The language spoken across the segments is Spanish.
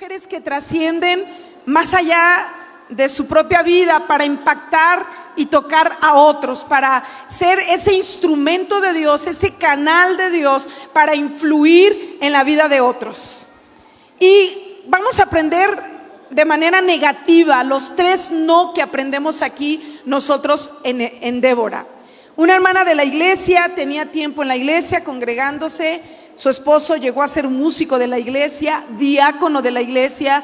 mujeres que trascienden más allá de su propia vida para impactar y tocar a otros, para ser ese instrumento de Dios, ese canal de Dios para influir en la vida de otros. Y vamos a aprender de manera negativa los 3 no que aprendemos aquí nosotros en Débora. Una hermana de la iglesia tenía tiempo en la iglesia congregándose. Su esposo llegó a ser músico de la iglesia, diácono de la iglesia,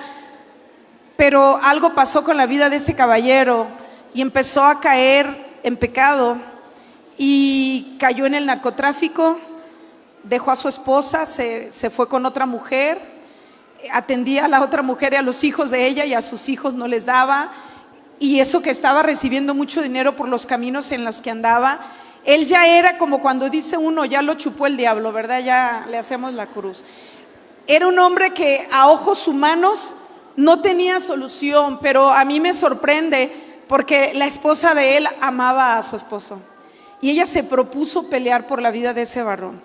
pero algo pasó con la vida de este caballero y empezó a caer en pecado y cayó en el narcotráfico. Dejó a su esposa, se fue con otra mujer, atendía a la otra mujer y a los hijos de ella, y a sus hijos no les daba, y eso que estaba recibiendo mucho dinero por los caminos en los que andaba. Él ya era como cuando dice uno, ya lo chupó el diablo, ¿verdad? Ya le hacemos la cruz. Era un hombre que a ojos humanos no tenía solución, pero a mí me sorprende porque la esposa de él amaba a su esposo y ella se propuso pelear por la vida de ese varón.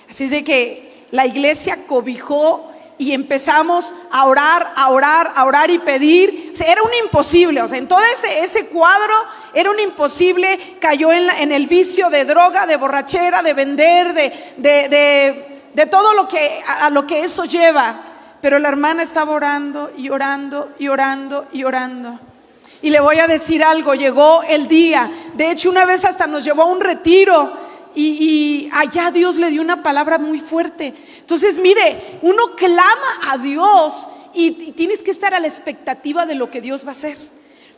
Así es de que la iglesia cobijó y empezamos a orar y pedir. O sea, era un imposible, o sea, en todo ese cuadro era un imposible. Cayó en el vicio de droga, de borrachera, de vender, de todo a lo que eso lleva. Pero la hermana estaba orando y orando y orando y orando. Y le voy a decir algo, llegó el día. De hecho, una vez hasta nos llevó a un retiro y allá Dios le dio una palabra muy fuerte. Entonces, mire, uno clama a Dios y tienes que estar a la expectativa de lo que Dios va a hacer.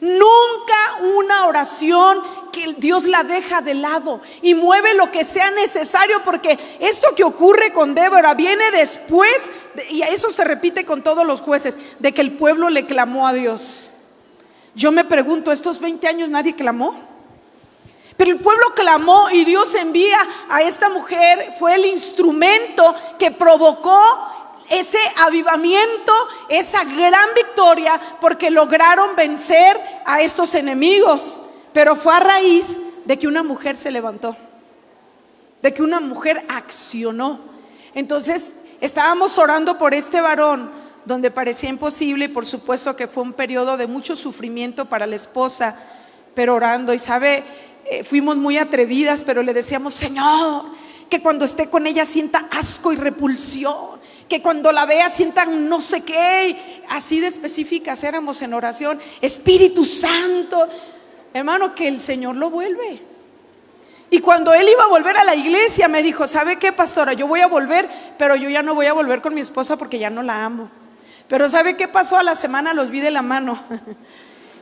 Nunca una oración que Dios la deja de lado y mueve lo que sea necesario, porque esto que ocurre con Débora viene después y eso se repite con todos los jueces, de que el pueblo le clamó a Dios. Yo me pregunto, ¿estos 20 años nadie clamó? Pero el pueblo clamó y Dios envía a esta mujer. Fue el instrumento que provocó ese avivamiento, esa gran victoria, porque lograron vencer a estos enemigos. Pero fue a raíz de que una mujer se levantó, de que una mujer accionó. Entonces estábamos orando por este varón donde parecía imposible, y por supuesto que fue un periodo de mucho sufrimiento para la esposa, pero orando. Y sabe, fuimos muy atrevidas, pero le decíamos: Señor, que cuando esté con ella sienta asco y repulsión, que cuando la vea sienta no sé qué. Así de específicas éramos en oración. Espíritu Santo, hermano, que el Señor lo vuelve. Y cuando él iba a volver a la iglesia me dijo: ¿sabe qué, pastora? Yo voy a volver, pero yo ya no voy a volver con mi esposa porque ya no la amo. Pero ¿sabe qué pasó? A la semana los vi de la mano.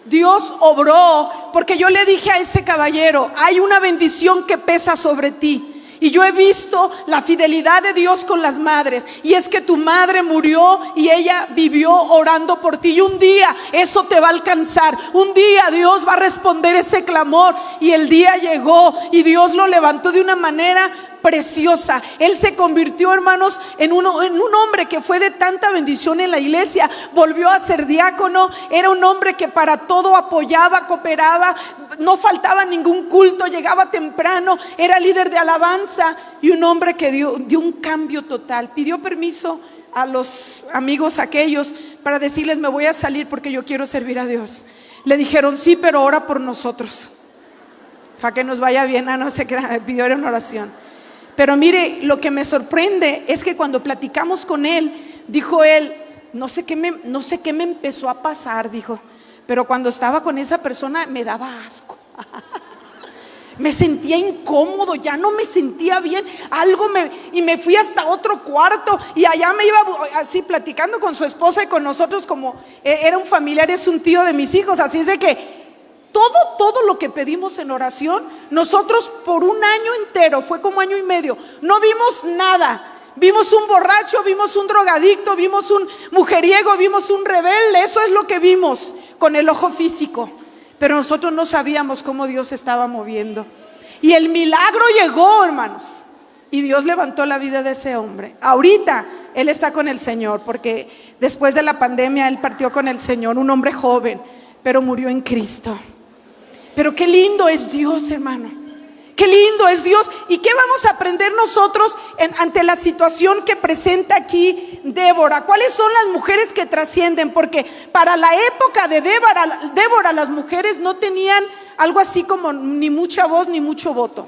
Dios obró, porque yo le dije a ese caballero: hay una bendición que pesa sobre ti. Y yo he visto la fidelidad de Dios con las madres, y es que tu madre murió y ella vivió orando por ti, y un día eso te va a alcanzar. Un día Dios va a responder ese clamor. Y el día llegó y Dios lo levantó de una manera preciosa. Él se convirtió, hermanos, en un hombre que fue de tanta bendición en la iglesia. Volvió a ser diácono. Era un hombre que para todo apoyaba, cooperaba, no faltaba ningún culto, llegaba temprano, era líder de alabanza, y un hombre que dio un cambio total. Pidió permiso a los amigos aquellos para decirles: me voy a salir porque yo quiero servir a Dios. Le dijeron: sí, pero ora por nosotros para que nos vaya bien. No sé qué, pidió una oración. Pero mire, lo que me sorprende es que cuando platicamos con él, dijo él: no sé qué me empezó a pasar, dijo, pero cuando estaba con esa persona me daba asco. Me sentía incómodo, ya no me sentía bien. Y me fui hasta otro cuarto, y allá me iba así platicando con su esposa y con nosotros, como era un familiar, es un tío de mis hijos. Así es de que todo lo que pedimos en oración, nosotros por un año entero, fue como año y medio, no vimos nada. Vimos un borracho, vimos un drogadicto, vimos un mujeriego, vimos un rebelde. Eso es lo que vimos con el ojo físico. Pero nosotros no sabíamos cómo Dios estaba moviendo. Y el milagro llegó, hermanos. Y Dios levantó la vida de ese hombre. Ahorita él está con el Señor, porque después de la pandemia él partió con el Señor. Un hombre joven, pero murió en Cristo. Pero qué lindo es Dios, hermano. Qué lindo es Dios. ¿Y qué vamos a aprender nosotros ante la situación que presenta aquí Débora? ¿Cuáles son las mujeres que trascienden? Porque para la época de Débora, las mujeres no tenían algo así como ni mucha voz ni mucho voto.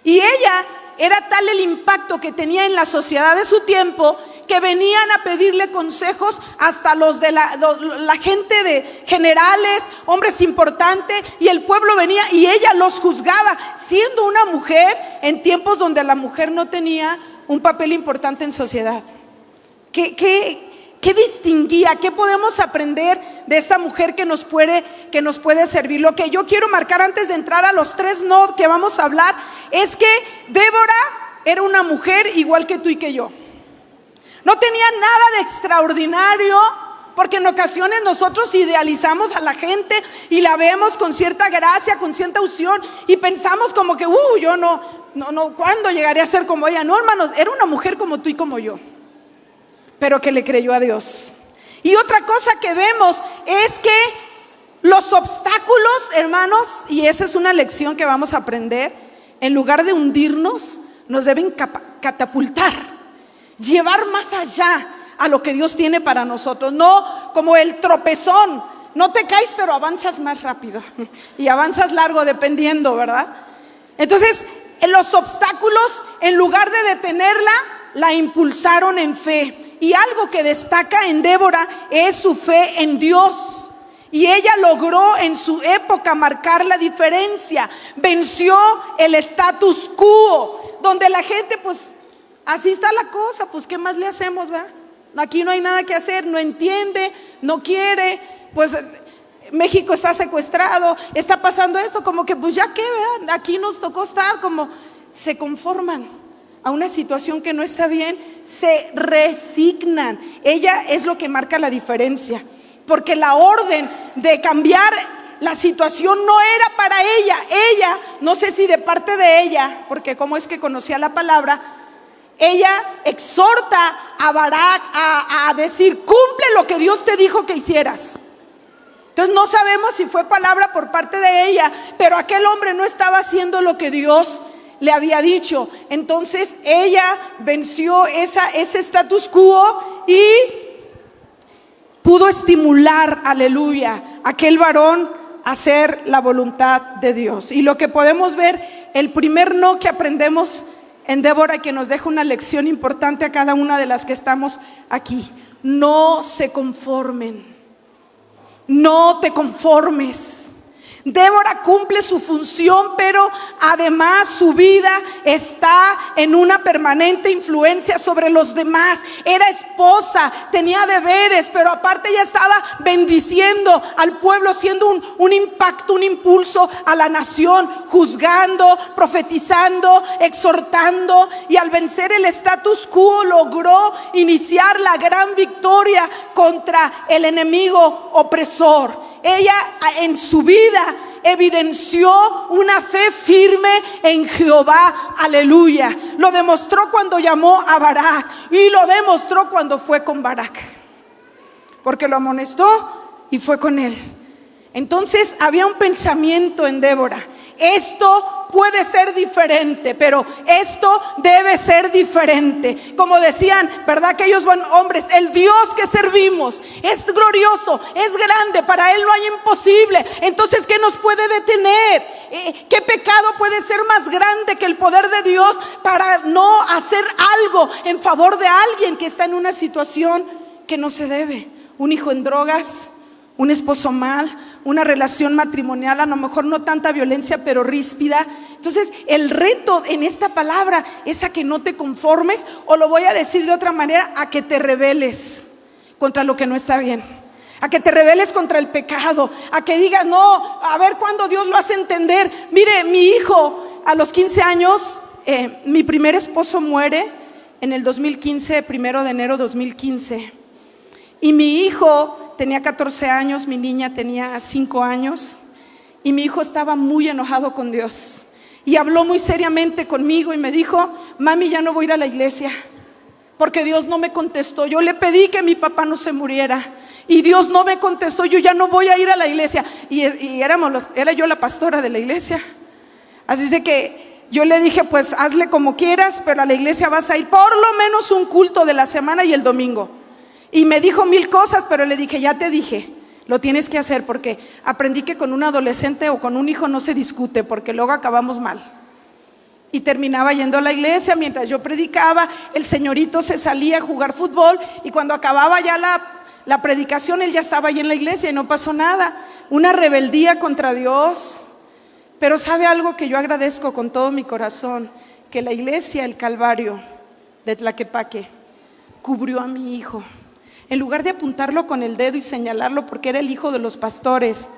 Y ella era tal el impacto que tenía en la sociedad de su tiempo, que venían a pedirle consejos hasta los de la gente de generales, hombres importantes, y el pueblo venía y ella los juzgaba, siendo una mujer en tiempos donde la mujer no tenía un papel importante en sociedad. ¿Qué distinguía? ¿Qué podemos aprender de esta mujer que nos puede servir? Lo que yo quiero marcar antes de entrar a los 3 no que vamos a hablar es que Débora era una mujer igual que tú y que yo. No tenía nada de extraordinario, porque en ocasiones nosotros idealizamos a la gente y la vemos con cierta gracia, con cierta unción, y pensamos como que, yo no, ¿cuándo llegaré a ser como ella? No, hermanos, era una mujer como tú y como yo, pero que le creyó a Dios. Y otra cosa que vemos es que los obstáculos, hermanos, y esa es una lección que vamos a aprender, en lugar de hundirnos, nos deben catapultar, llevar más allá a lo que Dios tiene para nosotros. No como el tropezón, no te caes pero avanzas más rápido y avanzas largo dependiendo, ¿verdad? Entonces los obstáculos, en lugar de detenerla, la impulsaron en fe. Y algo que destaca en Débora es su fe en Dios. Y ella logró en su época marcar la diferencia. Venció el status quo, donde la gente, pues así está la cosa, pues ¿qué más le hacemos, va? Aquí no hay nada que hacer, no entiende, no quiere, pues México está secuestrado, está pasando esto, como que pues ya qué, ¿verdad? Aquí nos tocó estar, como se conforman a una situación que no está bien, se resignan. Ella es lo que marca la diferencia, porque la orden de cambiar la situación no era para ella. Ella, no sé si de parte de ella, porque como es que conocía la palabra, ella exhorta a Barak a decir: cumple lo que Dios te dijo que hicieras. Entonces no sabemos si fue palabra por parte de ella, pero aquel hombre no estaba haciendo lo que Dios le había dicho. Entonces ella venció ese status quo y pudo estimular, aleluya, a aquel varón a hacer la voluntad de Dios. Y lo que podemos ver, el primer no que aprendemos en Débora, que nos deja una lección importante a cada una de las que estamos aquí: no se conformen, no te conformes. Débora cumple su función, pero además su vida está en una permanente influencia sobre los demás. Era esposa, tenía deberes, pero aparte ella estaba bendiciendo al pueblo, siendo un impacto, un impulso a la nación, juzgando, profetizando, exhortando. Y al vencer el status quo logró iniciar la gran victoria contra el enemigo opresor. Ella en su vida evidenció una fe firme en Jehová, aleluya. Lo demostró cuando llamó a Barak, y lo demostró cuando fue con Barak, porque lo amonestó y fue con él. Entonces había un pensamiento en Débora: esto puede ser diferente, pero esto debe ser diferente. Como decían, ¿verdad? Aquellos buenos hombres: el Dios que servimos es glorioso, es grande, para Él no hay imposible. Entonces, ¿qué nos puede detener? ¿Qué pecado puede ser más grande que el poder de Dios para no hacer algo en favor de alguien que está en una situación que no se debe? Un hijo en drogas, un esposo mal, una relación matrimonial, a lo mejor no tanta violencia, pero ríspida. Entonces el reto en esta palabra es a que no te conformes, o lo voy a decir de otra manera, a que te rebeles contra lo que no está bien, a que te rebeles contra el pecado, a que digas: no, a ver cuándo Dios lo hace entender. Mire, mi hijo a los 15 años, mi primer esposo muere en el 2015, 1 de enero 2015, y mi hijo tenía 14 años, mi niña tenía 5 años, y mi hijo estaba muy enojado con Dios y habló muy seriamente conmigo y me dijo: mami, ya no voy a ir a la iglesia porque Dios no me contestó. Yo le pedí que mi papá no se muriera y Dios no me contestó, yo ya no voy a ir a la iglesia. Y era yo la pastora de la iglesia. Así es de que yo le dije, pues hazle como quieras, pero a la iglesia vas a ir por lo menos un culto de la semana y el domingo. Y me dijo 1000 cosas, pero le dije, ya te dije, lo tienes que hacer, porque aprendí que con un adolescente o con un hijo no se discute, porque luego acabamos mal. Y terminaba yendo a la iglesia mientras yo predicaba. El señorito se salía a jugar fútbol y cuando acababa ya la predicación, él ya estaba ahí en la iglesia y no pasó nada. Una rebeldía contra Dios. Pero ¿sabe algo que yo agradezco con todo mi corazón? Que la iglesia, el Calvario de Tlaquepaque, cubrió a mi hijo. En lugar de apuntarlo con el dedo y señalarlo porque era el hijo de los pastores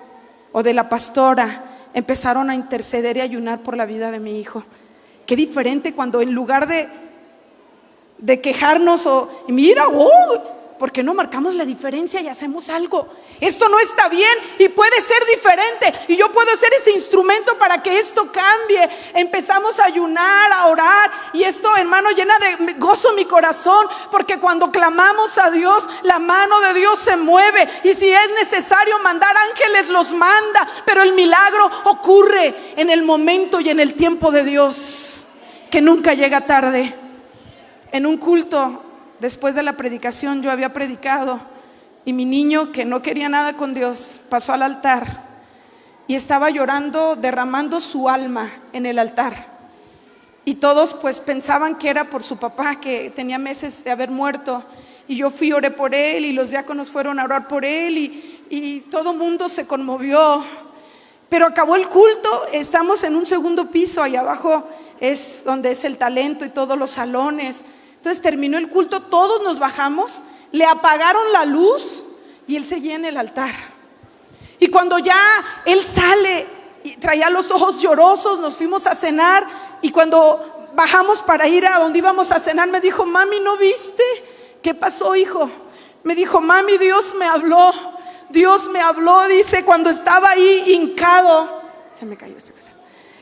o de la pastora, empezaron a interceder y ayunar por la vida de mi hijo. Qué diferente cuando en lugar de quejarnos o mira, ¿por qué no marcamos la diferencia y hacemos algo? Esto no está bien y puede ser diferente, y yo puedo ser ese instrumento para que esto cambie. Empezamos a ayunar, a orar, y esto, hermano, llena de gozo mi corazón, porque cuando clamamos a Dios, la mano de Dios se mueve, y si es necesario mandar ángeles, los manda, pero el milagro ocurre en el momento y en el tiempo de Dios, que nunca llega tarde. En un culto, después de la predicación, yo había predicado y mi niño, que no quería nada con Dios, pasó al altar y estaba llorando, derramando su alma en el altar. Y todos pues pensaban que era por su papá, que tenía meses de haber muerto. Y yo fui, oré por él, y los diáconos fueron a orar por él, y todo mundo se conmovió. Pero acabó el culto, estamos en un segundo piso, ahí abajo es donde es el talento y todos los salones. Entonces terminó el culto, todos nos bajamos, le apagaron la luz y él seguía en el altar. Y cuando ya él sale y traía los ojos llorosos, nos fuimos a cenar, y cuando bajamos para ir a donde íbamos a cenar, me dijo, mami, ¿no viste? ¿Qué pasó, hijo? Me dijo, mami, Dios me habló, dice, cuando estaba ahí hincado. Se me cayó esta cosa.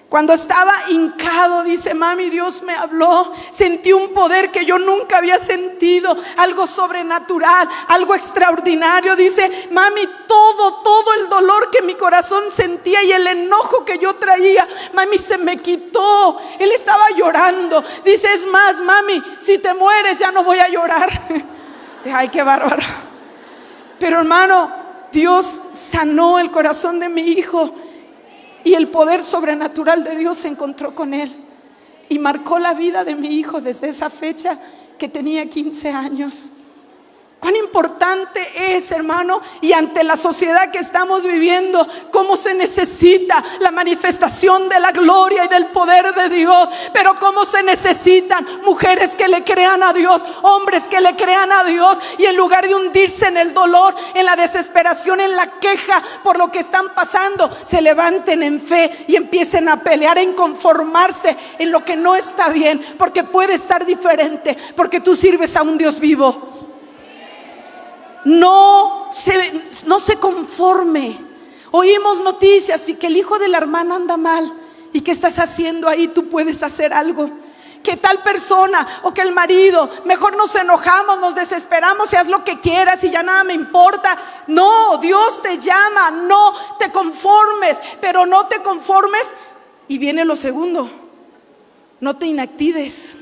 Cuando estaba hincado, dice, mami, Dios me habló. Sentí un poder que yo nunca había sentido, algo sobrenatural, algo extraordinario. Dice, mami, todo el dolor que mi corazón sentía y el enojo que yo traía, mami, se me quitó. Él estaba llorando. Dice, es más, mami, si te mueres ya no voy a llorar. Ay, qué bárbaro. Pero hermano, Dios sanó el corazón de mi hijo. Y el poder sobrenatural de Dios se encontró con él y marcó la vida de mi hijo desde esa fecha que tenía 15 años. Cuán importante es, hermano, y ante la sociedad que estamos viviendo, cómo se necesita la manifestación de la gloria y del poder de Dios. Pero cómo se necesitan mujeres que le crean a Dios, hombres que le crean a Dios, y en lugar de hundirse en el dolor, en la desesperación, en la queja por lo que están pasando, se levanten en fe y empiecen a pelear, en conformarse en lo que no está bien, porque puede estar diferente, porque tú sirves a un Dios vivo. No se conforme. Oímos noticias que el hijo de la hermana anda mal. ¿Y qué estás haciendo ahí? Tú puedes hacer algo. Que tal persona o que el marido, mejor nos enojamos, nos desesperamos y haz lo que quieras y ya nada me importa. No, Dios te llama, no te conformes, pero no te conformes. Y viene lo segundo, no te inactives.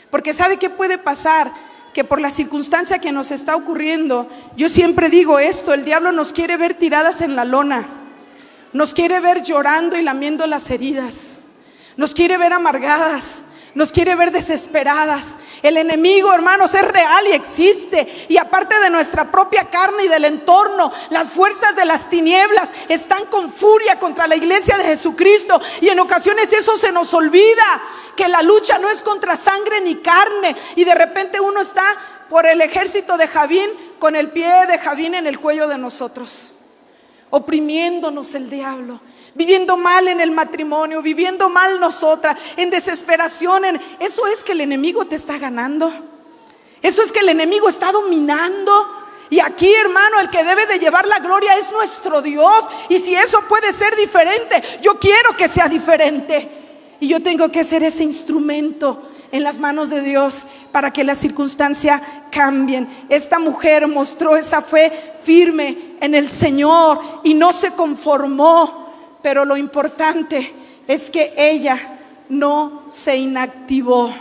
Porque ¿sabe qué puede pasar? Que por la circunstancia que nos está ocurriendo, yo siempre digo esto, el diablo nos quiere ver tiradas en la lona, nos quiere ver llorando y lamiendo las heridas, nos quiere ver amargadas, nos quiere ver desesperadas. El enemigo, hermanos, es real y existe, y aparte de nuestra propia carne y del entorno, las fuerzas de las tinieblas están con furia contra la iglesia de Jesucristo, y en ocasiones eso se nos olvida, que la lucha no es contra sangre ni carne, y de repente uno está por el ejército de Javín, con el pie de Javín en el cuello de nosotros, oprimiéndonos el diablo, viviendo mal en el matrimonio, viviendo mal nosotras, en desesperación. Eso es que el enemigo te está ganando, eso es que el enemigo está dominando. Y aquí, hermano, el que debe de llevar la gloria es nuestro Dios. Y si eso puede ser diferente, yo quiero que sea diferente. Y yo tengo que ser ese instrumento en las manos de Dios para que las circunstancias cambien. Esta mujer mostró esa fe firme en el Señor y no se conformó. Pero lo importante, es que ella no se inactivó.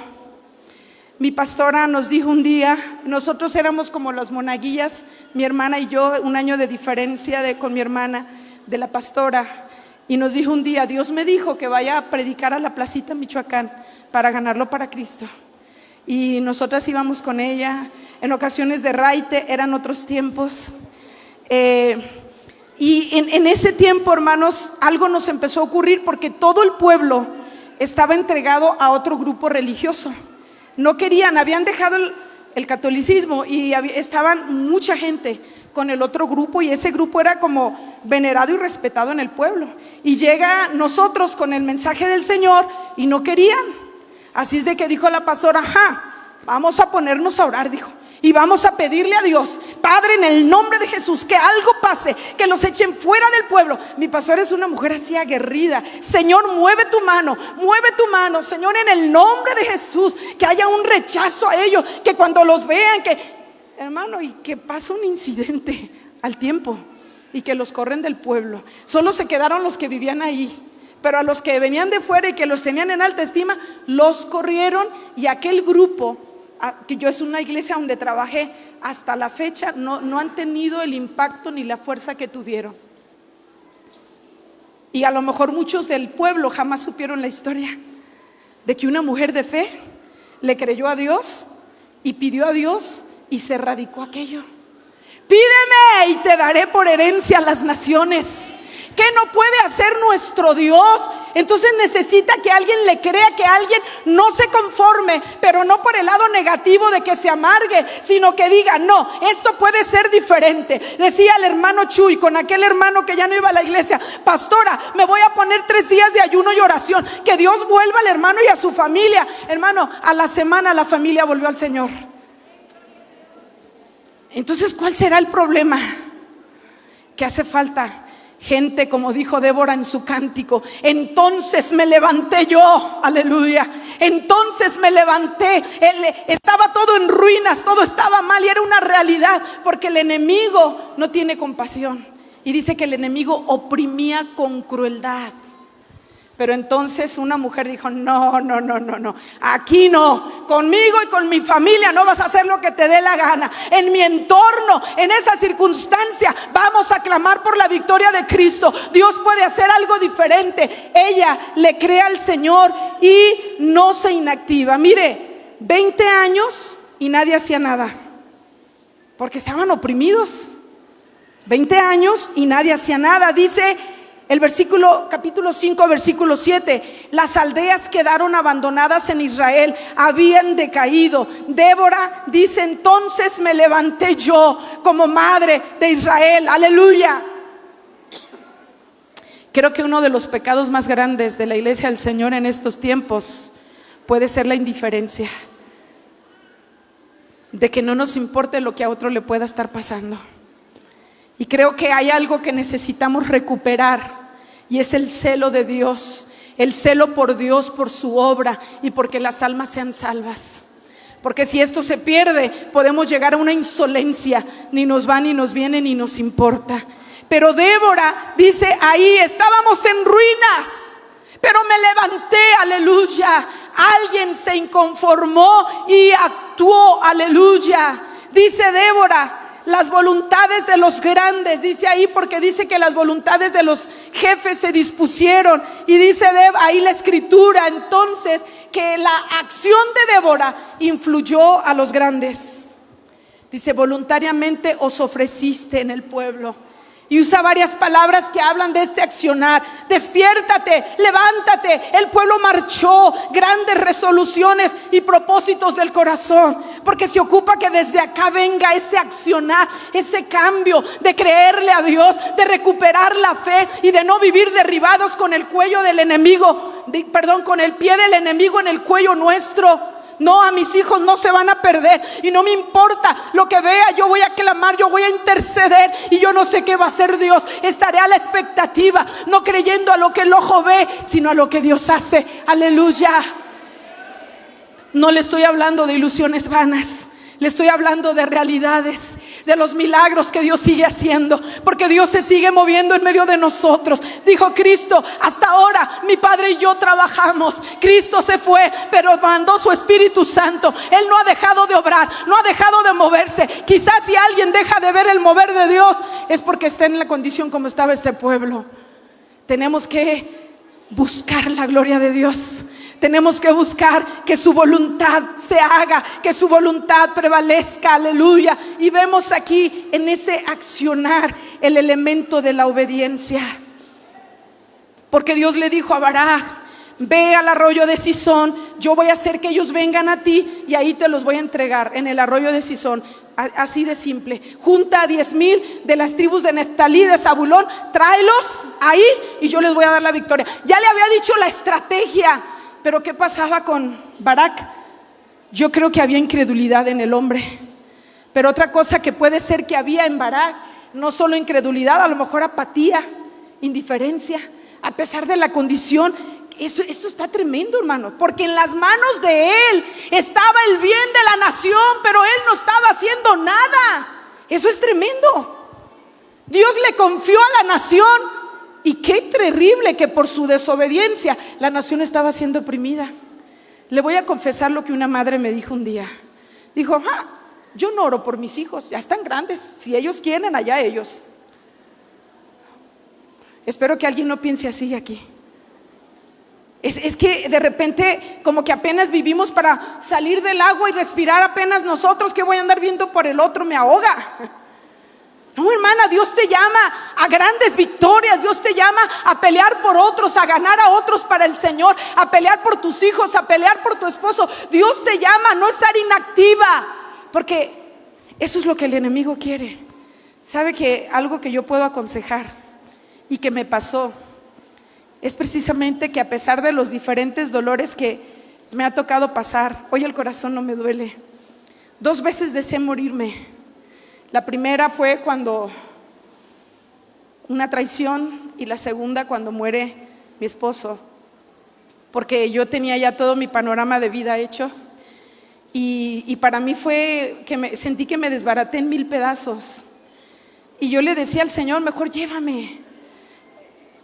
Mi pastora nos dijo un día, nosotros éramos como las monaguillas, mi hermana y yo, 1 año de diferencia con mi hermana, de la pastora, y nos dijo un día: Dios me dijo que vaya a predicar a la placita en Michoacán para ganarlo para Cristo. Y nosotras íbamos con ella, en ocasiones de raite, eran otros tiempos. Y en ese tiempo, hermanos, algo nos empezó a ocurrir, porque todo el pueblo estaba entregado a otro grupo religioso. No querían, habían dejado el catolicismo y estaban mucha gente con el otro grupo, y ese grupo era como venerado y respetado en el pueblo. Y llega nosotros con el mensaje del Señor y no querían. Así es de que dijo la pastora: vamos a ponernos a orar, dijo, y vamos a pedirle a Dios: Padre, en el nombre de Jesús, que algo pase, que los echen fuera del pueblo. Mi pastora es una mujer así aguerrida. Señor, mueve tu mano, Señor, en el nombre de Jesús, que haya un rechazo a ellos, que cuando los vean, hermano, y que pasa un incidente al tiempo y que los corren del pueblo. Solo se quedaron los que vivían ahí, pero a los que venían de fuera y que los tenían en alta estima, los corrieron. Y aquel grupo, que yo es una iglesia donde trabajé, hasta la fecha no han tenido el impacto ni la fuerza que tuvieron. Y a lo mejor muchos del pueblo jamás supieron la historia de que una mujer de fe le creyó a Dios y pidió a Dios y se erradicó aquello. Pídeme y te daré por herencia a las naciones. ¿Qué no puede hacer nuestro Dios? Entonces necesita que alguien le crea, que alguien no se conforme, pero no por el lado negativo de que se amargue, sino que diga: no, esto puede ser diferente. Decía el hermano Chuy con aquel hermano que ya no iba a la iglesia: pastora, me voy a poner 3 días de ayuno y oración, que Dios vuelva al hermano y a su familia. Hermano, a la semana la familia volvió al Señor. Entonces, ¿cuál será el problema? Que hace falta gente, como dijo Débora en su cántico: entonces me levanté yo, aleluya. Entonces me levanté. Estaba todo en ruinas, todo estaba mal, y era una realidad, porque el enemigo no tiene compasión. Y dice que el enemigo oprimía con crueldad. Pero entonces una mujer dijo: no, aquí no, conmigo y con mi familia no vas a hacer lo que te dé la gana. En mi entorno, en esa circunstancia, vamos a clamar por la victoria de Cristo. Dios puede hacer algo diferente. Ella le cree al Señor y no se inactiva. Mire, 20 años y nadie hacía nada, porque estaban oprimidos. 20 años y nadie hacía nada. Dice el capítulo 5, versículo 7: las aldeas quedaron abandonadas en Israel, habían decaído. Débora dice: entonces me levanté yo como madre de Israel, aleluya. Creo que uno de los pecados más grandes de la iglesia del Señor en estos tiempos puede ser la indiferencia, de que no nos importe lo que a otro le pueda estar pasando. Y creo que hay algo que necesitamos recuperar, y es el celo de Dios, el celo por Dios, por su obra y porque las almas sean salvas. Porque si esto se pierde, podemos llegar a una insolencia: ni nos va, ni nos viene, ni nos importa. Pero Débora dice: ahí estábamos en ruinas, pero me levanté, aleluya. Alguien se inconformó y actuó, aleluya. Dice Débora: las voluntades de los grandes, dice ahí, porque dice que las voluntades de los jefes se dispusieron. Y dice ahí la escritura entonces que la acción de Débora influyó a los grandes. Dice: voluntariamente os ofreciste en el pueblo. Y usa varias palabras que hablan de este accionar. Despiértate, levántate. El pueblo marchó, grandes resoluciones y propósitos del corazón, porque se ocupa que desde acá venga ese accionar, ese cambio de creerle a Dios, de recuperar la fe y de no vivir derribados con el cuello del enemigo, con el pie del enemigo en el cuello nuestro. No, a mis hijos no se van a perder, y no me importa lo que vea, yo voy a clamar, yo voy a interceder, y yo no sé qué va a hacer Dios. Estaré a la expectativa, no creyendo a lo que el ojo ve, sino a lo que Dios hace, aleluya. No le estoy hablando de ilusiones vanas, le estoy hablando de realidades. de los milagros que Dios sigue haciendo, porque Dios se sigue moviendo en medio de nosotros. Dijo Cristo: hasta ahora mi Padre y yo trabajamos. Cristo se fue, pero mandó su Espíritu Santo. Él no ha dejado de obrar, no ha dejado de moverse. Quizás si alguien deja de ver el mover de Dios, es porque está en la condición como estaba este pueblo. Tenemos que buscar la gloria de Dios. Tenemos que buscar que su voluntad se haga, que su voluntad prevalezca, aleluya. Y vemos aquí en ese accionar el elemento de la obediencia. Porque Dios le dijo a Barak: ve al arroyo de Cisón, yo voy a hacer que ellos vengan a ti y ahí te los voy a entregar, en el arroyo de Cisón. Así de simple. Junta a 10,000 de las tribus de Neftalí, de Zabulón, tráelos ahí y yo les voy a dar la victoria. Ya le había dicho la estrategia. Pero ¿qué pasaba con Barak? Yo creo que había incredulidad en el hombre. Pero otra cosa que puede ser que había en Barak, no solo incredulidad, a lo mejor apatía, indiferencia, a pesar de la condición. Esto está tremendo, hermano, porque en las manos de él estaba el bien de la nación, pero él no estaba haciendo nada. Eso es tremendo. Dios le confió a la nación. Y qué terrible que por su desobediencia la nación estaba siendo oprimida. Le voy a confesar lo que una madre me dijo un día. Dijo: yo no oro por mis hijos, ya están grandes, si ellos quieren, allá ellos. Espero que alguien no piense así aquí. Es que de repente como que apenas vivimos para salir del agua y respirar apenas nosotros. Que voy a andar viendo por el otro, me ahoga. No, hermana, Dios te llama a grandes victorias. Dios te llama a pelear por otros, a ganar a otros para el Señor, a pelear por tus hijos, a pelear por tu esposo. Dios te llama a no estar inactiva, porque eso es lo que el enemigo quiere. ¿Sabe que algo que yo puedo aconsejar y que me pasó es precisamente que a pesar de los diferentes dolores que me ha tocado pasar, hoy el corazón no me duele? 2 veces deseé morirme. La primera fue cuando una traición, y la segunda cuando muere mi esposo, porque yo tenía ya todo mi panorama de vida hecho, y para mí fue que sentí que me desbaraté en 1000 pedazos, y yo le decía al Señor: mejor llévame.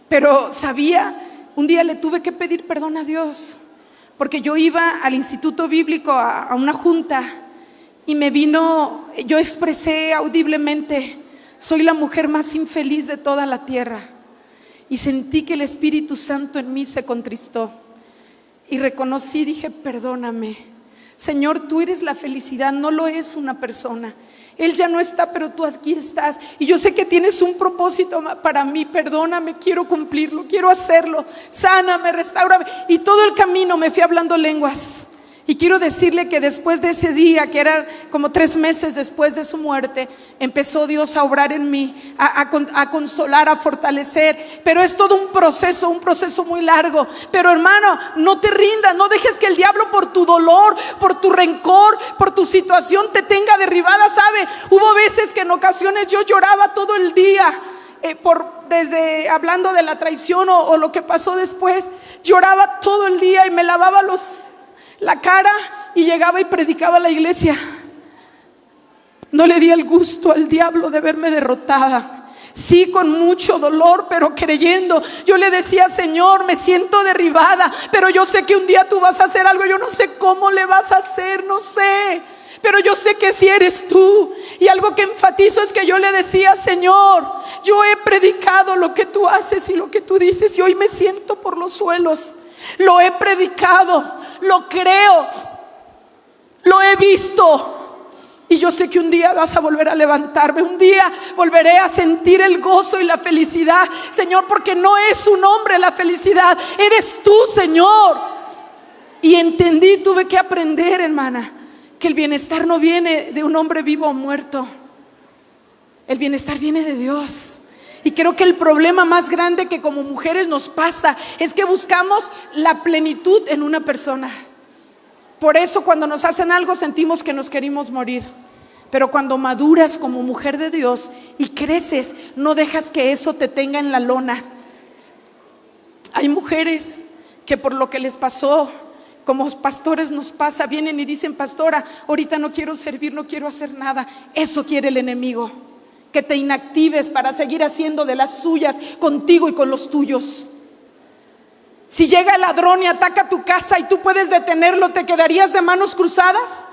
Pero sabía, un día le tuve que pedir perdón a Dios, porque yo iba al instituto bíblico a una junta. Y yo expresé audiblemente: soy la mujer más infeliz de toda la tierra. Y sentí que el Espíritu Santo en mí se contristó. Y reconocí, dije: perdóname, Señor, tú eres la felicidad, no lo es una persona. Él ya no está, pero tú aquí estás. Y yo sé que tienes un propósito para mí. Perdóname, quiero cumplirlo, quiero hacerlo. Sáname, restáurame. Y todo el camino me fui hablando lenguas. Y quiero decirle que después de ese día, que era como 3 meses después de su muerte, empezó Dios a obrar en mí, a consolar, a fortalecer. Pero es todo un proceso muy largo. Pero hermano, no te rindas, no dejes que el diablo por tu dolor, por tu rencor, por tu situación te tenga derribada. ¿Sabe? Hubo veces que en ocasiones yo lloraba todo el día. Desde hablando de la traición o lo que pasó después, lloraba todo el día y me lavaba la cara y llegaba y predicaba a la iglesia. No le di el gusto al diablo de verme derrotada. Sí, con mucho dolor, pero creyendo. Yo le decía: Señor, me siento derribada, pero yo sé que un día tú vas a hacer algo. Yo no sé cómo le vas a hacer, no sé, pero yo sé que si eres tú. Y algo que enfatizo es que yo le decía: Señor, yo he predicado lo que tú haces y lo que tú dices, y hoy me siento por los suelos. Lo he predicado, lo creo, lo he visto, y yo sé que un día vas a volver a levantarme. Un día volveré a sentir el gozo y la felicidad, Señor, porque no es un hombre la felicidad, eres tú, Señor. Y entendí, tuve que aprender, hermana, que el bienestar no viene de un hombre vivo o muerto. El bienestar viene de Dios. Y creo que el problema más grande que como mujeres nos pasa es que buscamos la plenitud en una persona. Por eso cuando nos hacen algo sentimos que nos queremos morir. Pero cuando maduras como mujer de Dios y creces, no dejas que eso te tenga en la lona. Hay mujeres que por lo que les pasó como pastores nos pasa, vienen y dicen: pastora, ahorita no quiero servir, no quiero hacer nada. Eso quiere el enemigo, que te inactives para seguir haciendo de las suyas contigo y con los tuyos. Si llega el ladrón y ataca tu casa y tú puedes detenerlo, ¿te quedarías de manos cruzadas?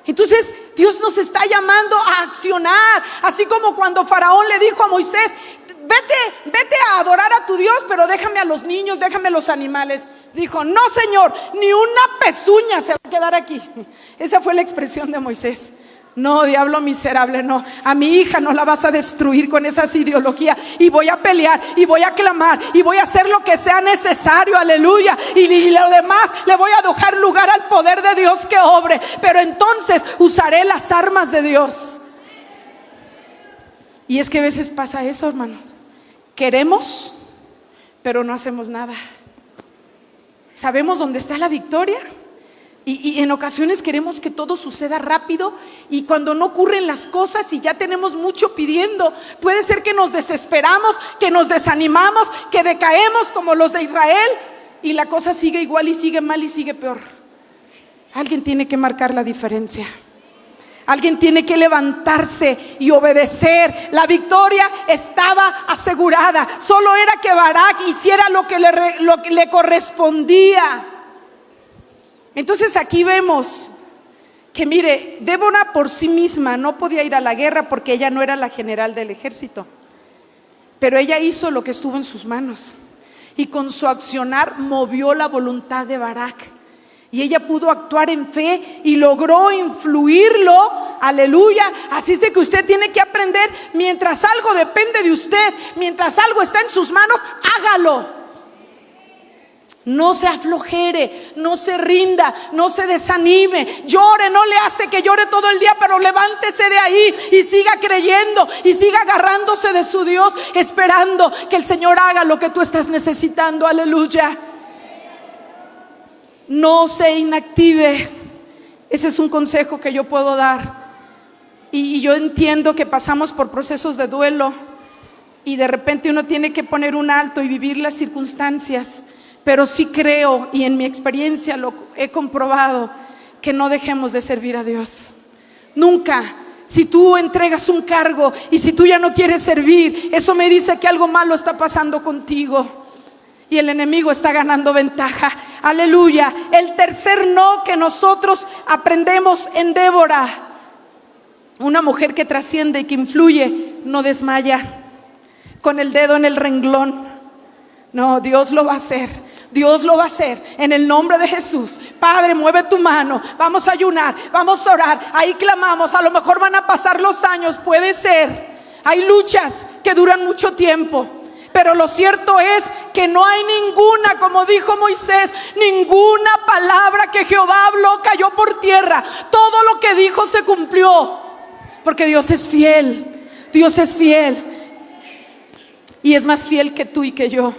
Entonces Dios nos está llamando a accionar, así como cuando Faraón le dijo a Moisés: vete a adorar a tu Dios, pero déjame a los niños, déjame a los animales. Dijo: no, Señor, ni una pezuña se va a quedar aquí. Esa fue la expresión de Moisés. No, diablo miserable, no. A mi hija no la vas a destruir con esas ideologías. Y voy a pelear, y voy a clamar, y voy a hacer lo que sea necesario, aleluya. Y lo demás le voy a dejar lugar al poder de Dios que obre. Pero entonces usaré las armas de Dios. Y es que a veces pasa eso, hermano. Queremos, pero no hacemos nada. Sabemos dónde está la victoria. Y en ocasiones queremos que todo suceda rápido, y cuando no ocurren las cosas y ya tenemos mucho pidiendo, puede ser que nos desesperamos, que nos desanimamos, que decaemos como los de Israel, y la cosa sigue igual y sigue mal y sigue peor. Alguien tiene que marcar la diferencia. Alguien tiene que levantarse y obedecer. La victoria estaba asegurada. Solo era que Barak hiciera lo que le correspondía. Entonces aquí vemos que, mire, Débora por sí misma no podía ir a la guerra porque ella no era la general del ejército, pero ella hizo lo que estuvo en sus manos, y con su accionar movió la voluntad de Barak, y ella pudo actuar en fe y logró influirlo, aleluya. Así es de que usted tiene que aprender: mientras algo depende de usted, mientras algo está en sus manos, hágalo. No se aflojere, no se rinda, no se desanime, llore, no le hace que llore todo el día, pero levántese de ahí y siga creyendo y siga agarrándose de su Dios, esperando que el Señor haga lo que tú estás necesitando, aleluya. No se inactive. Ese es un consejo que yo puedo dar. Y yo entiendo que pasamos por procesos de duelo, y de repente uno tiene que poner un alto y vivir las circunstancias. Pero sí creo, y en mi experiencia lo he comprobado, que no dejemos de servir a Dios. Nunca. Si tú entregas un cargo y si tú ya no quieres servir, eso me dice que algo malo está pasando contigo y el enemigo está ganando ventaja. Aleluya. El tercer no que nosotros aprendemos en Débora: una mujer que trasciende y que influye, no desmaya con el dedo en el renglón. No, Dios lo va a hacer. Dios lo va a hacer en el nombre de Jesús. Padre, mueve tu mano. Vamos a ayunar, vamos a orar. Ahí clamamos. A lo mejor van a pasar los años, puede ser. Hay luchas que duran mucho tiempo, pero lo cierto es que no hay ninguna, como dijo Moisés, ninguna palabra que Jehová habló cayó por tierra. Todo lo que dijo se cumplió, porque Dios es fiel. Dios es fiel, y es más fiel que tú y que yo.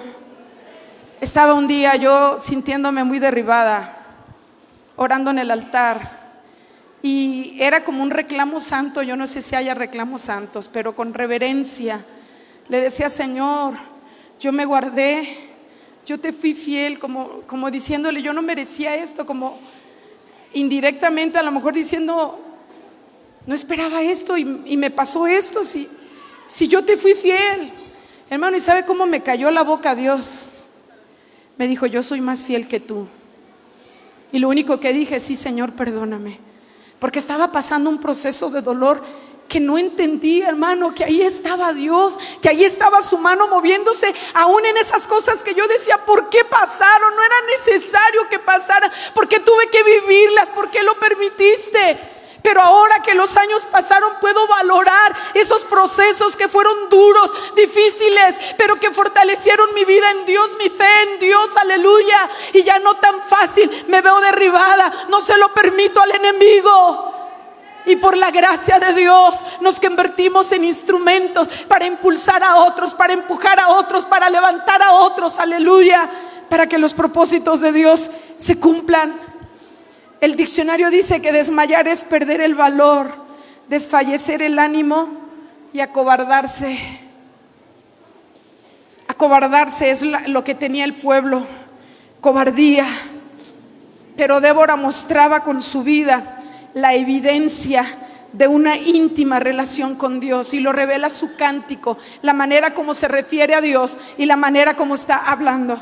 Estaba un día yo sintiéndome muy derribada, orando en el altar, y era como un reclamo santo. Yo no sé si haya reclamos santos, pero con reverencia le decía: Señor, yo me guardé, yo te fui fiel, como diciéndole: yo no merecía esto, como indirectamente a lo mejor diciendo: no esperaba esto y me pasó esto, si yo te fui fiel. Hermano, ¿y sabe cómo me cayó la boca Dios? Me dijo: yo soy más fiel que tú. Y lo único que dije: sí, Señor, perdóname. Porque estaba pasando un proceso de dolor que no entendía, hermano, que ahí estaba Dios, que ahí estaba su mano moviéndose, aún en esas cosas que yo decía: ¿por qué pasaron? No era necesario que pasaran. ¿Por qué tuve que vivirlas? ¿Por qué lo permitiste? Pero ahora que los años pasaron, puedo valorar esos procesos que fueron duros, difíciles, pero que fortalecieron mi vida en Dios, mi fe en Dios, aleluya. Y ya no tan fácil me veo derribada, no se lo permito al enemigo. Y por la gracia de Dios nos convertimos en instrumentos para impulsar a otros, para empujar a otros, para levantar a otros, aleluya, para que los propósitos de Dios se cumplan. El diccionario dice que desmayar es perder el valor, desfallecer el ánimo y acobardarse. Acobardarse es lo que tenía el pueblo, cobardía. Pero Débora mostraba con su vida la evidencia de una íntima relación con Dios, y lo revela su cántico, la manera como se refiere a Dios y la manera como está hablando.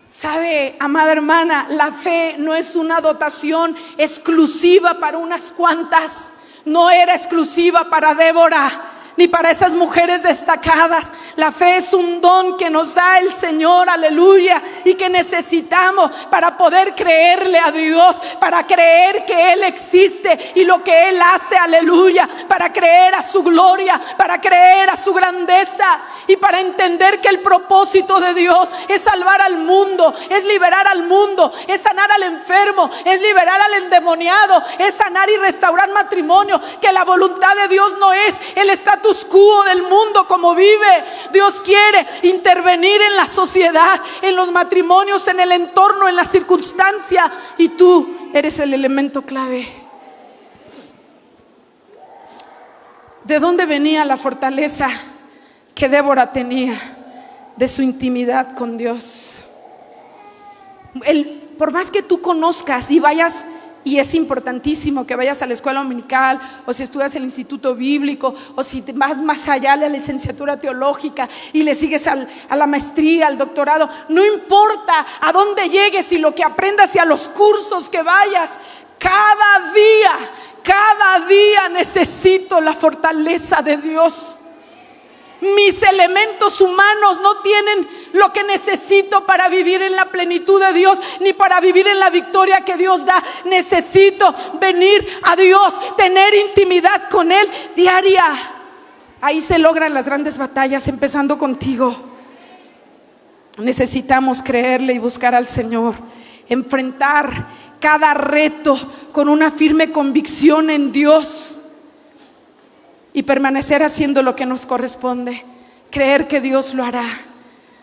Sabe, amada hermana, la fe no es una dotación exclusiva para unas cuantas. No era exclusiva para Débora ni para esas mujeres destacadas. La fe es un don que nos da el Señor, aleluya, y que necesitamos para poder creerle a Dios, para creer que Él existe y lo que Él hace, aleluya, para creer a su gloria, para creer a su grandeza, y para entender que el propósito de Dios es salvar al mundo, es liberar al mundo, es sanar al enfermo, es liberar al endemoniado, es sanar y restaurar matrimonio. Que la voluntad de Dios no es el status quo del mundo como vive. Dios quiere intervenir en la sociedad, en los matrimonios, en el entorno, en la circunstancia, y tú eres el elemento clave. ¿De dónde venía la fortaleza que Débora tenía? De su intimidad con Dios. Por más que tú conozcas y vayas, y es importantísimo que vayas a la escuela dominical, o si estudias el instituto bíblico, o si vas más allá a la licenciatura teológica y le sigues a la maestría, al doctorado, no importa a dónde llegues y lo que aprendas y a los cursos que vayas, cada día necesito la fortaleza de Dios. Mis elementos humanos no tienen lo que necesito para vivir en la plenitud de Dios, ni para vivir en la victoria que Dios da. Necesito venir a Dios, tener intimidad con Él diaria. Ahí se logran las grandes batallas, empezando contigo. Necesitamos creerle y buscar al Señor, enfrentar cada reto con una firme convicción en Dios y permanecer haciendo lo que nos corresponde. Creer que Dios lo hará.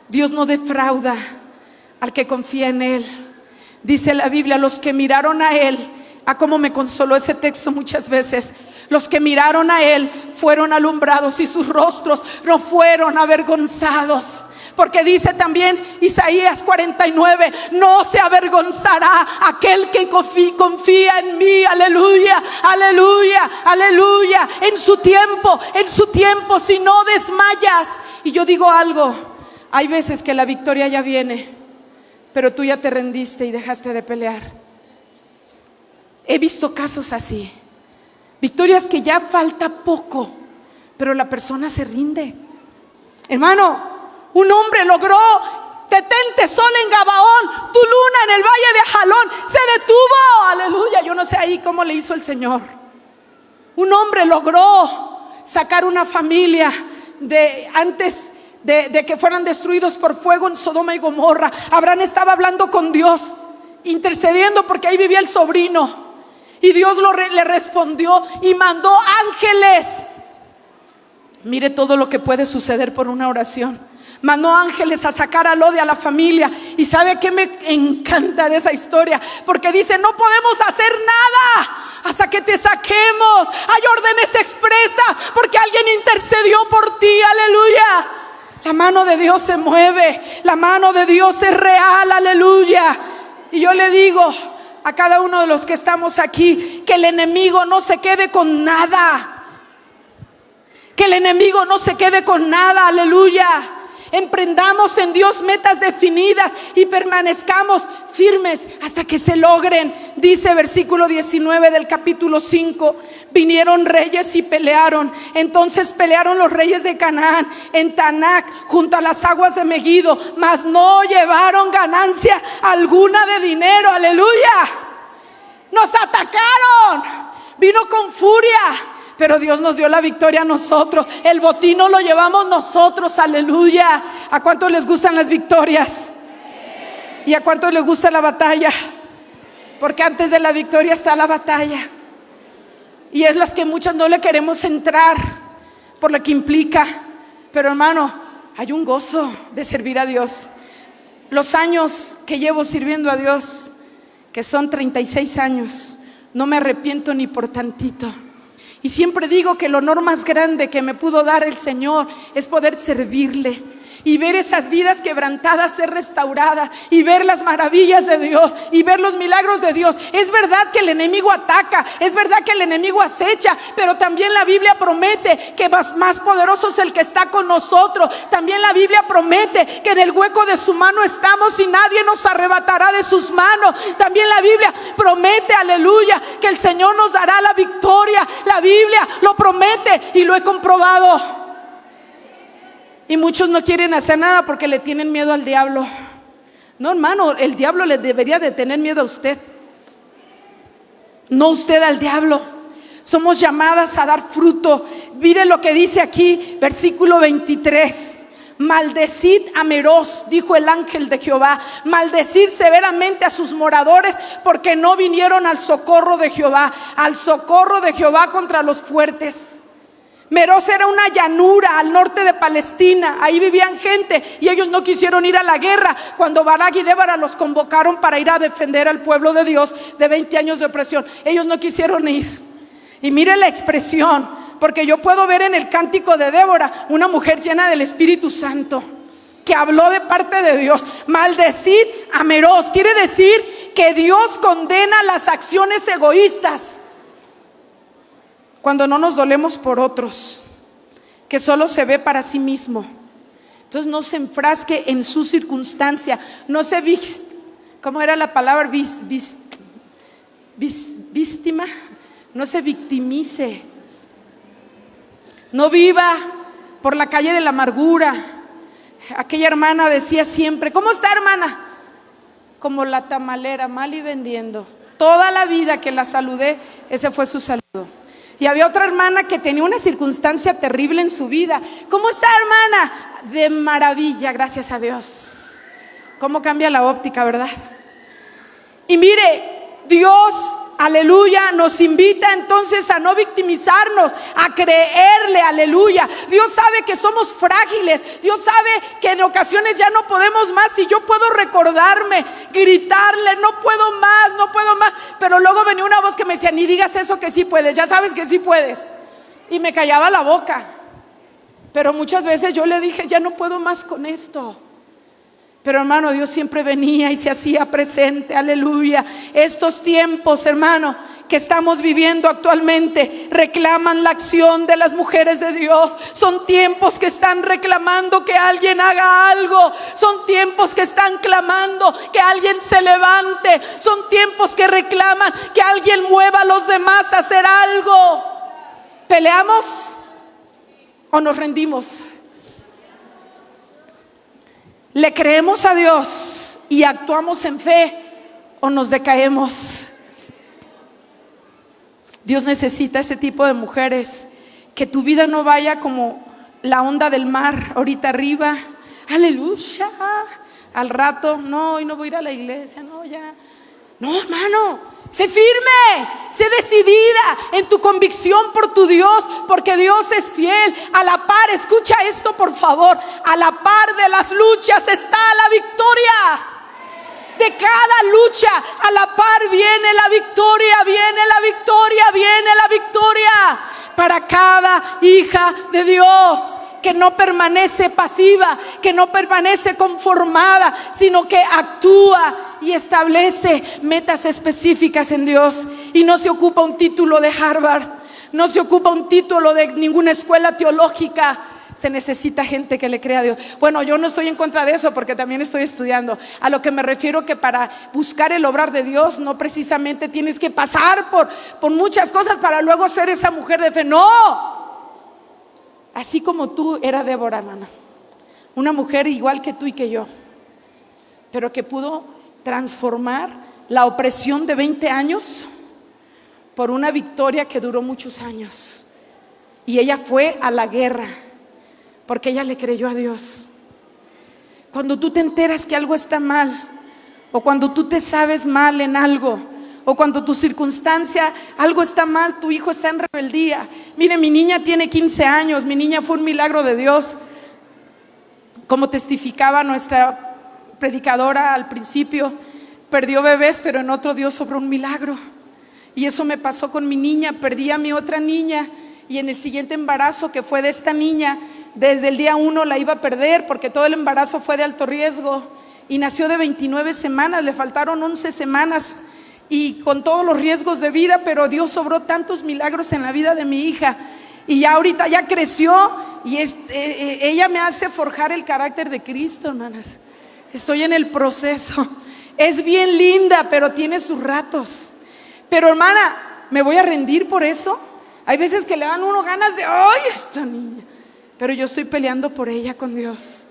Dios no defrauda al que confía en Él. Dice la Biblia, los que miraron a Él, cómo me consoló ese texto muchas veces. Los que miraron a Él fueron alumbrados y sus rostros no fueron avergonzados. Porque dice también Isaías 49, no se avergonzará aquel que confía en mí. Aleluya, aleluya, aleluya. En su tiempo, si no desmayas. Y yo digo algo, hay veces que la victoria ya viene, pero tú ya te rendiste y dejaste de pelear. He visto casos así, victorias que ya falta poco, pero la persona se rinde. Hermano, un hombre logró detente sol en Gabaón, tu luna en el valle de Jalón se detuvo. Aleluya, yo no sé ahí cómo le hizo el Señor. Un hombre logró sacar una familia antes de que fueran destruidos por fuego en Sodoma y Gomorra. Abraham estaba hablando con Dios, intercediendo porque ahí vivía el sobrino, y Dios le respondió y mandó ángeles. Mire todo lo que puede suceder por una oración. Mandó ángeles a sacar a Lot y a la familia. Y ¿sabe qué me encanta de esa historia? Porque dice, no podemos hacer nada hasta que te saquemos. Hay órdenes expresas porque alguien intercedió por ti. Aleluya. La mano de Dios se mueve, la mano de Dios es real. Aleluya. Y yo le digo a cada uno de los que estamos aquí, que el enemigo no se quede con nada. Que el enemigo no se quede con nada. Aleluya. Emprendamos en Dios metas definidas y permanezcamos firmes hasta que se logren. Dice versículo 19 del capítulo 5, vinieron reyes y pelearon. Entonces pelearon los reyes de Canaán en Taanac junto a las aguas de Megiddo, mas no llevaron ganancia alguna de dinero. Aleluya. Nos atacaron, vino con furia, pero Dios nos dio la victoria a nosotros. El botín no lo llevamos nosotros. Aleluya. ¿A cuántos les gustan las victorias? ¿Y a cuántos les gusta la batalla? Porque antes de la victoria está la batalla, y es las que muchas no le queremos entrar por lo que implica. Pero hermano, hay un gozo de servir a Dios. Los años que llevo sirviendo a Dios, que son 36 años, no me arrepiento ni por tantito. Y siempre digo que el honor más grande que me pudo dar el Señor es poder servirle. y ver esas vidas quebrantadas ser restauradas y ver las maravillas de Dios y ver los milagros de Dios. Es verdad que el enemigo ataca, es verdad que el enemigo acecha, pero también la Biblia promete que más poderoso es el que está con nosotros. También la Biblia promete que en el hueco de su mano estamos y nadie nos arrebatará de sus manos. También la Biblia promete, aleluya, que el Señor nos dará la victoria. La Biblia lo promete y lo he comprobado. Y muchos no quieren hacer nada porque le tienen miedo al diablo. No, hermano, el diablo le debería de tener miedo a usted, no usted al diablo. Somos llamadas a dar fruto. Mire lo que dice aquí, versículo 23. Maldecid a Meroz, dijo el ángel de Jehová, maldecid severamente a sus moradores, porque no vinieron al socorro de Jehová contra los fuertes. Meroz era una llanura al norte de Palestina, ahí vivían gente y ellos no quisieron ir a la guerra cuando Barak y Débora los convocaron para ir a defender al pueblo de Dios de 20 años de opresión. Ellos no quisieron ir. Y mire la expresión, porque yo puedo ver en el cántico de Débora una mujer llena del Espíritu Santo que habló de parte de Dios. Maldecid a Meroz, quiere decir que Dios condena las acciones egoístas cuando no nos dolemos por otros, que solo se ve para sí mismo. Entonces no se enfrasque en su circunstancia, no se ¿cómo era la palabra? Víctima, no se victimice. No viva por la calle de la amargura. Aquella hermana decía siempre: ¿cómo está, hermana? Como la tamalera, mal y vendiendo. Toda la vida que la saludé, ese fue su saludo. Y había otra hermana que tenía una circunstancia terrible en su vida. ¿Cómo está, hermana? De maravilla, gracias a Dios. ¿Cómo cambia la óptica, verdad? Y mire, Dios, aleluya, nos invita entonces a no victimizarnos, a creerle, aleluya. Dios sabe que somos frágiles, Dios sabe que en ocasiones ya no podemos más. Y yo puedo recordarme, gritarle: no puedo más, no puedo más. Pero luego venía una voz que me decía: ni digas eso, que sí puedes, ya sabes que sí puedes. Y me callaba la boca. Pero muchas veces yo le dije: ya no puedo más con esto. Pero hermano, Dios siempre venía y se hacía presente, aleluya. Estos tiempos, hermano, que estamos viviendo actualmente reclaman la acción de las mujeres de Dios. Son tiempos que están reclamando que alguien haga algo. Son tiempos que están clamando que alguien se levante. Son tiempos que reclaman que alguien mueva a los demás a hacer algo. ¿Peleamos o nos rendimos? ¿Le creemos a Dios y actuamos en fe o nos decaemos? Dios necesita ese tipo de mujeres. Que tu vida no vaya como la onda del mar, ahorita arriba, aleluya, al rato, no, hoy no voy a ir a la iglesia, no, ya. No, hermano, sé firme, sé decidida en tu convicción por tu Dios, porque Dios es fiel. A la par, escucha esto por favor, a la par de las luchas está la victoria. De cada lucha, a la par viene la victoria, viene la victoria, viene la victoria para cada hija de Dios, que no permanece pasiva, que no permanece conformada, sino que actúa y establece metas específicas en Dios. Y no se ocupa un título de Harvard, no se ocupa un título de ninguna escuela teológica. Se necesita gente que le crea a Dios. Bueno, yo no estoy en contra de eso, porque también estoy estudiando. A lo que me refiero, que para buscar el obrar de Dios no precisamente tienes que pasar por muchas cosas para luego ser esa mujer de fe. No. Así como tú era Débora, hermana, una mujer igual que tú y que yo, pero que pudo transformar la opresión de 20 años por una victoria que duró muchos años. Y ella fue a la guerra porque ella le creyó a Dios. Cuando tú te enteras que algo está mal, o cuando tú te sabes mal en algo, o cuando tu circunstancia, algo está mal, tu hijo está en rebeldía. Mire, mi niña tiene 15 años, mi niña fue un milagro de Dios. Como testificaba nuestra predicadora al principio, perdió bebés, pero en otro Dios obró un milagro. Y eso me pasó con mi niña, perdí a mi otra niña, y en el siguiente embarazo, que fue de esta niña, desde el día 1 la iba a perder porque todo el embarazo fue de alto riesgo y nació de 29 semanas, le faltaron 11 semanas y con todos los riesgos de vida, pero Dios obró tantos milagros en la vida de mi hija y ya ahorita ya creció y ella me hace forjar el carácter de Cristo, hermanas. Estoy en el proceso. Es bien linda, pero tiene sus ratos. Pero hermana, ¿me voy a rendir por eso? Hay veces que le dan uno ganas de, ¡ay, esta niña! Pero yo estoy peleando por ella con Dios.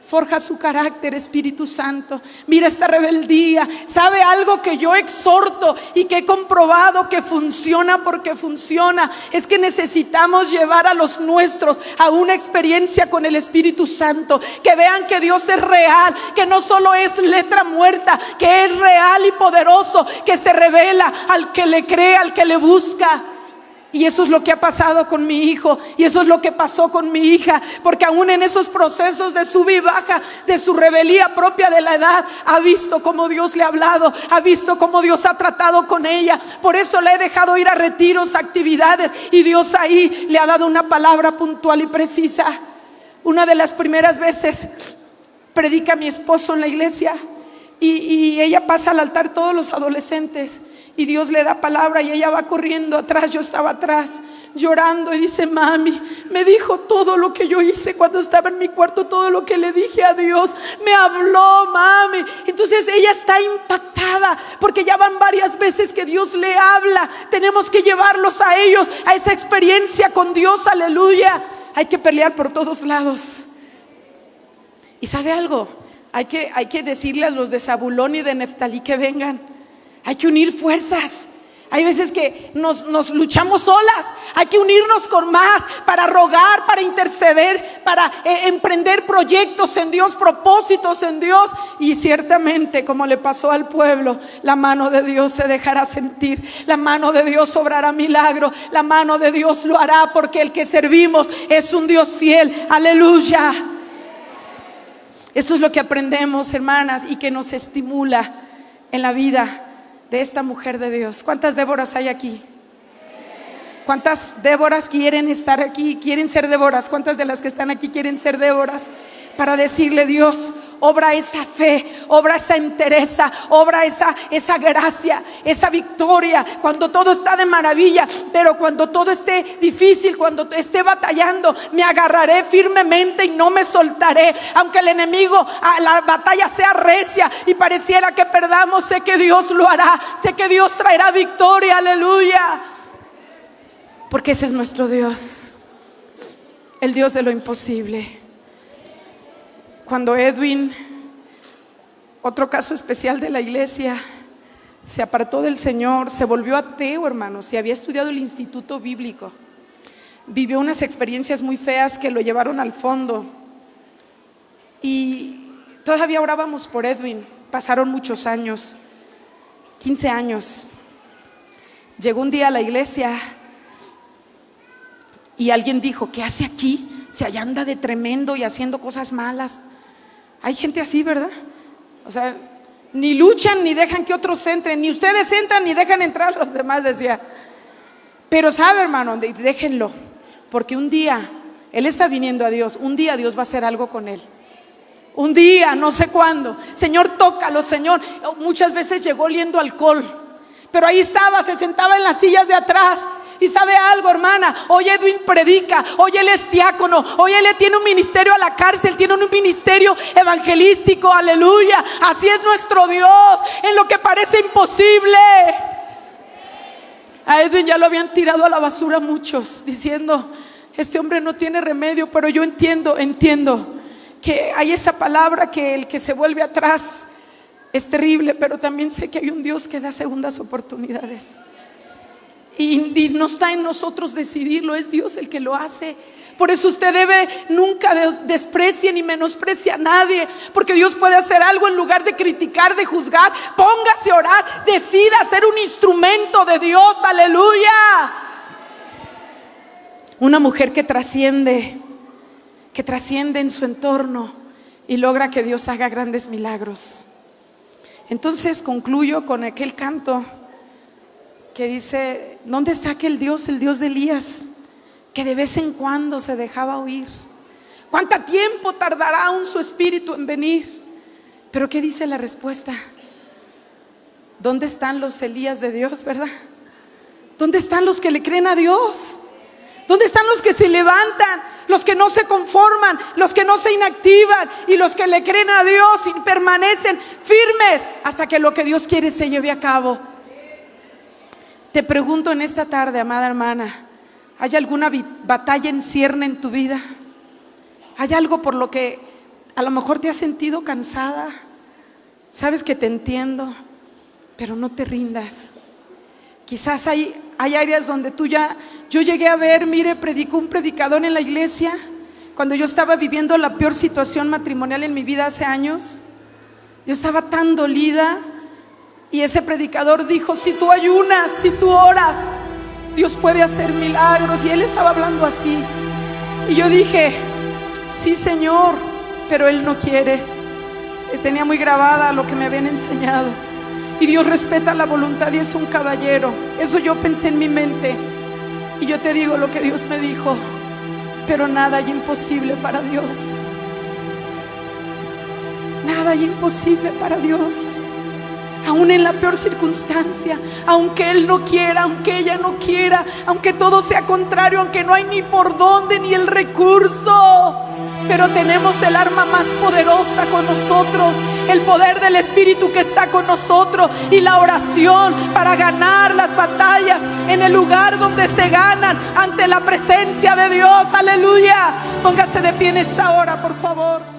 Forja su carácter, Espíritu Santo. Mira esta rebeldía. ¿Sabe algo que yo exhorto y que he comprobado que funciona porque funciona? Es que necesitamos llevar a los nuestros a una experiencia con el Espíritu Santo. Que vean que Dios es real, que no solo es letra muerta, que es real y poderoso, que se revela al que le cree, al que le busca. Y eso es lo que ha pasado con mi hijo, y eso es lo que pasó con mi hija, porque aún en esos procesos de sub y baja, de su rebeldía propia de la edad, ha visto cómo Dios le ha hablado, ha visto cómo Dios ha tratado con ella. Por eso le he dejado ir a retiros, actividades, y Dios ahí le ha dado una palabra puntual y precisa. Una de las primeras veces predica mi esposo en la iglesia y ella pasa al altar, todos los adolescentes, y Dios le da palabra y ella va corriendo atrás. Yo estaba atrás llorando y dice: mami, me dijo todo lo que yo hice cuando estaba en mi cuarto, todo lo que le dije a Dios, me habló, mami. Entonces ella está impactada porque ya van varias veces que Dios le habla. Tenemos que llevarlos a ellos a esa experiencia con Dios, aleluya. Hay que pelear por todos lados. Y ¿sabe algo? Hay que decirle a los de Zabulón y de Neftalí que vengan. Hay que unir fuerzas. Hay veces que nos luchamos solas. Hay que unirnos con más para rogar, para interceder, para emprender proyectos en Dios, propósitos en Dios. Y ciertamente, como le pasó al pueblo, la mano de Dios se dejará sentir. La mano de Dios obrará milagro. La mano de Dios lo hará, porque el que servimos es un Dios fiel. Aleluya. Eso es lo que aprendemos, hermanas, y que nos estimula en la vida de esta mujer de Dios. ¿Cuántas Déboras hay aquí? ¿Cuántas Déboras quieren estar aquí? ¿Quieren ser Déboras? ¿Cuántas de las que están aquí quieren ser Déboras? Para decirle: Dios, obra esa fe, obra esa entereza, obra esa gracia, esa victoria. Cuando todo está de maravilla, pero cuando todo esté difícil, cuando esté batallando, me agarraré firmemente y no me soltaré. Aunque el enemigo, la batalla sea recia y pareciera que perdamos, sé que Dios lo hará, sé que Dios traerá victoria, aleluya. Porque ese es nuestro Dios, el Dios de lo imposible. Cuando Edwin, otro caso especial de la iglesia, se apartó del Señor, se volvió ateo, hermanos, y había estudiado el instituto bíblico. Vivió unas experiencias muy feas que lo llevaron al fondo. Y todavía orábamos por Edwin. Pasaron muchos años, 15 años. Llegó un día a la iglesia y alguien dijo: ¿qué hace aquí? Si allá anda de tremendo y haciendo cosas malas. Hay gente así, ¿verdad? O sea, ni luchan ni dejan que otros entren, ni ustedes entran ni dejan entrar a los demás, decía. Pero sabe, hermano, déjenlo, porque un día él está viniendo a Dios. Un día Dios va a hacer algo con él. Un día, no sé cuándo. Señor, tócalo, Señor. Muchas veces llegó oliendo alcohol, pero ahí estaba, se sentaba en las sillas de atrás. Y sabe algo, hermana, hoy Edwin predica, hoy él es diácono, hoy él tiene un ministerio a la cárcel, tiene un ministerio evangelístico, aleluya. Así es nuestro Dios, en lo que parece imposible. A Edwin ya lo habían tirado a la basura muchos, diciendo: este hombre no tiene remedio. Pero yo entiendo que hay esa palabra, que el que se vuelve atrás es terrible, pero también sé que hay un Dios que da segundas oportunidades. Y no está en nosotros decidirlo, es Dios el que lo hace. Por eso usted nunca desprecie ni menosprecie a nadie, porque Dios puede hacer algo en lugar de criticar, de juzgar. Póngase a orar, decida ser un instrumento de Dios, aleluya. Una mujer que trasciende en su entorno y logra que Dios haga grandes milagros. Entonces concluyo con aquel canto que dice: ¿dónde está aquel Dios, el Dios de Elías, que de vez en cuando se dejaba oír? ¿Cuánto tiempo tardará aún su espíritu en venir? Pero ¿qué dice la respuesta? ¿Dónde están los Elías de Dios, verdad? ¿Dónde están los que le creen a Dios? ¿Dónde están los que se levantan? Los que no se conforman, los que no se inactivan y los que le creen a Dios y permanecen firmes hasta que lo que Dios quiere se lleve a cabo. Te pregunto en esta tarde, amada hermana, ¿hay alguna batalla en cierne en tu vida? ¿Hay algo por lo que a lo mejor te has sentido cansada? Sabes que te entiendo, pero no te rindas. Quizás hay áreas donde yo llegué a ver, mire, predicó un predicador en la iglesia cuando yo estaba viviendo la peor situación matrimonial en mi vida hace años. Yo estaba tan dolida y ese predicador dijo: si tú ayunas, si tú oras, Dios puede hacer milagros. Y él estaba hablando así y yo dije: sí, Señor, pero Él no quiere. Tenía muy grabada lo que me habían enseñado. Y Dios respeta la voluntad y es un caballero. Eso yo pensé en mi mente. Y yo te digo lo que Dios me dijo: pero nada hay imposible para Dios. Nada hay imposible para Dios. Aún en la peor circunstancia, aunque Él no quiera, aunque ella no quiera, aunque todo sea contrario, aunque no hay ni por dónde ni el recurso, pero tenemos el arma más poderosa con nosotros, el poder del Espíritu que está con nosotros y la oración para ganar las batallas en el lugar donde se ganan, ante la presencia de Dios. Aleluya. Póngase de pie en esta hora, por favor.